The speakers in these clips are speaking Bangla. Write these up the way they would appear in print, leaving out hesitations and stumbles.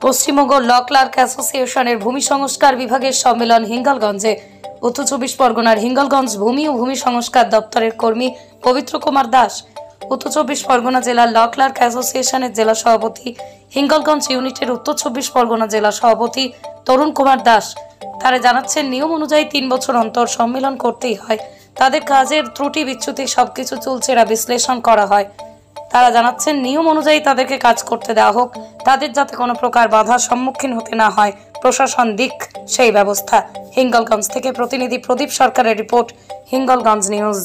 পশ্চিমবঙ্গ ল ক্লার্ক অ্যাসোসিয়েশনের ভূমি সংস্কার বিভাগের সম্মেলন হিঙ্গলগঞ্জে। উত্তর চব্বিশ পরগনার হিঙ্গলগঞ্জ ভূমি ও ভূমি সংস্কার দপ্তরের কর্মী পবিত্র কুমার দাস, উত্তর চব্বিশ পরগনা জেলার ল ক্লার্ক অ্যাসোসিয়েশনের জেলা সভাপতি, হিঙ্গলগঞ্জ ইউনিটের উত্তর চব্বিশ পরগনা জেলা সভাপতি তরুণ কুমার দাস। তারা জানাচ্ছেন, নিয়ম অনুযায়ী 3 বছর অন্তর সম্মেলন করতেই হয়। তাদের কাজের ত্রুটি বিচ্যুতি সবকিছু চুলচেরা বিশ্লেষণ করা হয়। তারা জানাচ্ছেন, নিয়ম অনুযায়ী তাদেরকে কাজ করতে দেওয়া হোক, তাদের যাতে কোনো প্রকার বাধার সম্মুখীন হতে না হয়, প্রশাসন দিক সেই ব্যবস্থা। হিঙ্গলগঞ্জ থেকে প্রতিনিধি প্রদীপ সরকারের রিপোর্ট, হিঙ্গলগঞ্জ নিউজ।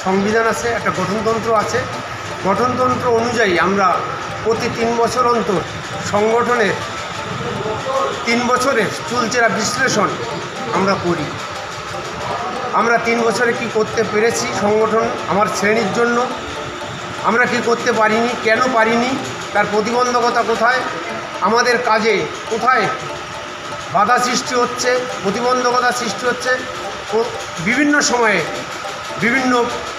সংবিধান আছে, একটা গঠনতন্ত্র আছে। গঠনতন্ত্র অনুযায়ী আমরা প্রতি 3 বছর অন্তর সংগঠনের 3 বছরের চুলচেরা বিশ্লেষণ আমরা করি। আমরা 3 বছরে কি করতে পেরেছি সংগঠন আমার শ্রেণীর জন্য, আমরা কি করতে পারিনি, কেন পারিনি, তার প্রতিবন্ধকতা কোথায়, আমাদের কাজে কোথায় বাধা সৃষ্টি হচ্ছে, প্রতিবন্ধকতা সৃষ্টি হচ্ছে। বিভিন্ন সময়ে বিভিন্ন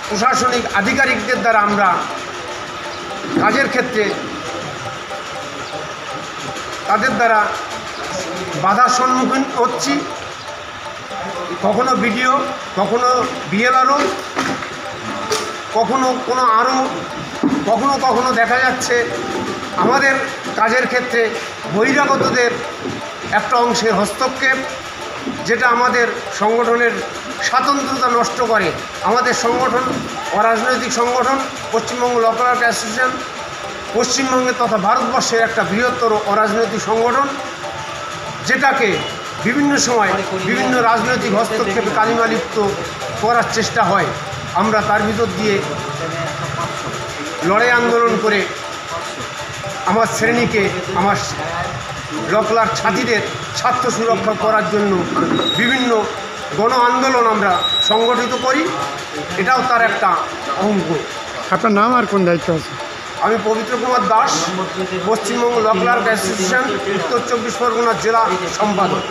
প্রশাসনিক আধিকারিকদের দ্বারা আমরা কাজের ক্ষেত্রে তাদের দ্বারা বাধার সম্মুখীন হচ্ছি। কখনো বিডিও, কখনো বিএলআরও, কখনো কোনো আরও, কখনো কখনো দেখা যাচ্ছে আমাদের কাজের ক্ষেত্রে বহিরাগতদের একটা অংশের হস্তক্ষেপ, যেটা আমাদের সংগঠনের স্বাতন্ত্র্যতা নষ্ট করে। আমাদের সংগঠন অরাজনৈতিক সংগঠন, পশ্চিমবঙ্গ ল ক্লার্ক অ্যাসোসিয়েশন পশ্চিমবঙ্গের তথা ভারতবর্ষের একটা বৃহত্তর অরাজনৈতিক সংগঠন, যেটাকে বিভিন্ন সময় বিভিন্ন রাজনৈতিক হস্তক্ষেপে কালিমালিপ্ত করার চেষ্টা হয়। আমরা তার ভিতর দিয়ে লড়াই আন্দোলন করে আমার শ্রেণীকে, আমার ল ক্লার্ক ছাত্রীদের স্বার্থ সুরক্ষা করার জন্য বিভিন্ন গণ আন্দোলন আমরা সংগঠিত করি। এটাও তার একটা অঙ্গ। আপনার নাম আর কোন দায়িত্ব আছে? আমি Pabitra Kumar Das, Paschimbanga law clerk association উত্তর চব্বিশ পরগনা জেলা সম্পাদক।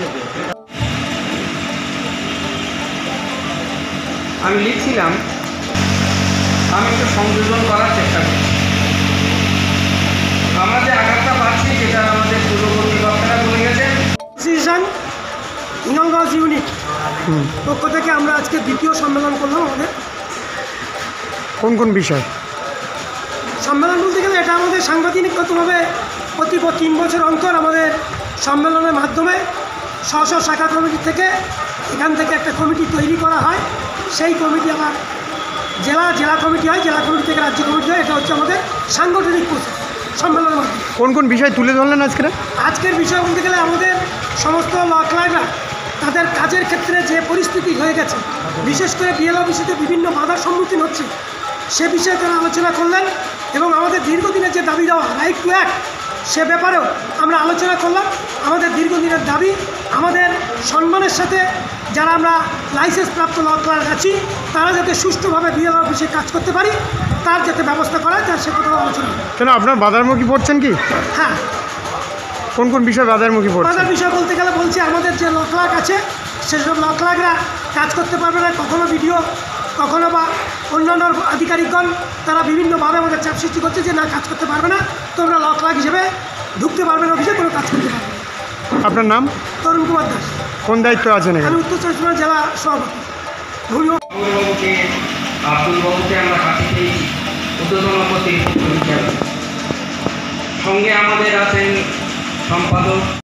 আমি লিখছিলাম, আমি একটু সংযোজন করার চেষ্টা করি। আমরা যে আঘাতটা পাচ্ছি সেটা আমাদের পূর্ববর্তী বক্তারা বলে গেছেন। অ্যাসোসিয়েশন হিঙ্গলগঞ্জ ইউনিট পক্ষ থেকে আমরা আজকে দ্বিতীয় সম্মেলন করলাম। আমাদের কোন কোন বিষয় সম্মেলন বলতে গেলে এটা আমাদের সাংগঠনিকগতভাবে প্রতি 3 বছর অন্তর আমাদের সম্মেলনের মাধ্যমে স্ব শাখা কমিটি থেকে এখান থেকে একটা কমিটি তৈরি করা হয়। সেই কমিটি আবার জেলা কমিটি হয়, জেলা কমিটি থেকে রাজ্য কমিটি হয়। এটা হচ্ছে আমাদের সাংগঠনিক প্রসেস সম্মেলনের মাধ্যমে। কোন কোন বিষয় তুলে ধরলেন আজকের বিষয় বলতে গেলে আমাদের সমস্ত ল ক্লার্করা তাদের কাজের ক্ষেত্রে যে পরিস্থিতি হয়ে গেছে, বিশেষ করে বিএল অফিসেতে বিভিন্ন বাধার সম্মুখীন হচ্ছে, সে বিষয়ে তারা আলোচনা করলেন। এবং আমাদের দীর্ঘদিনের যে দাবি দেওয়া রাইট টু অ্যাক্ট, সে ব্যাপারেও আমরা আলোচনা করলাম। আমাদের দীর্ঘদিনের দাবি, আমাদের সম্মানের সাথে যারা আমরা লাইসেন্স প্রাপ্ত ল ক্লার্ক আছি, তারা যাতে সুষ্ঠুভাবে বিএল অফিসে কাজ করতে পারি, তার যাতে ব্যবস্থা করা যায় সে কথা আলোচনা। কেন আপনার বাধারমুখী পড়ছেন কি? হ্যাঁ। কোন কোন বিষয় বাধারমুখী পড়ছে? বাধার বিষয় বলতে গেলে বলছি, আমাদের যে ল ক্লার্ক আছে সেসব ল ক্লার্করা কাজ করতে পারবে না। কখনো ভিডিও, কখনো বা অন্যান্য আধিকারিকগণ তারা বিভিন্নভাবে আমাদের চাপ সৃষ্টি করছে যে না, কাজ করতে পারবে না, তোমরা ল ক্লার্ক হিসেবে ঢুকতে পারবে না, অফিসে কোনো কাজ করতে পারবে না। আপনার নাম? তরুণ কুমার দাস। কোন দায়িত্ব আছেন? আমি উত্তর চব্বিশ পরগনা জেলা সভাপতি। আব্দুল বাবুকে আমরা কাছে পেয়েছি উদ্বোধন প্রতিনিধি হিসাবে। সঙ্গে আমাদের আছেন সম্পাদক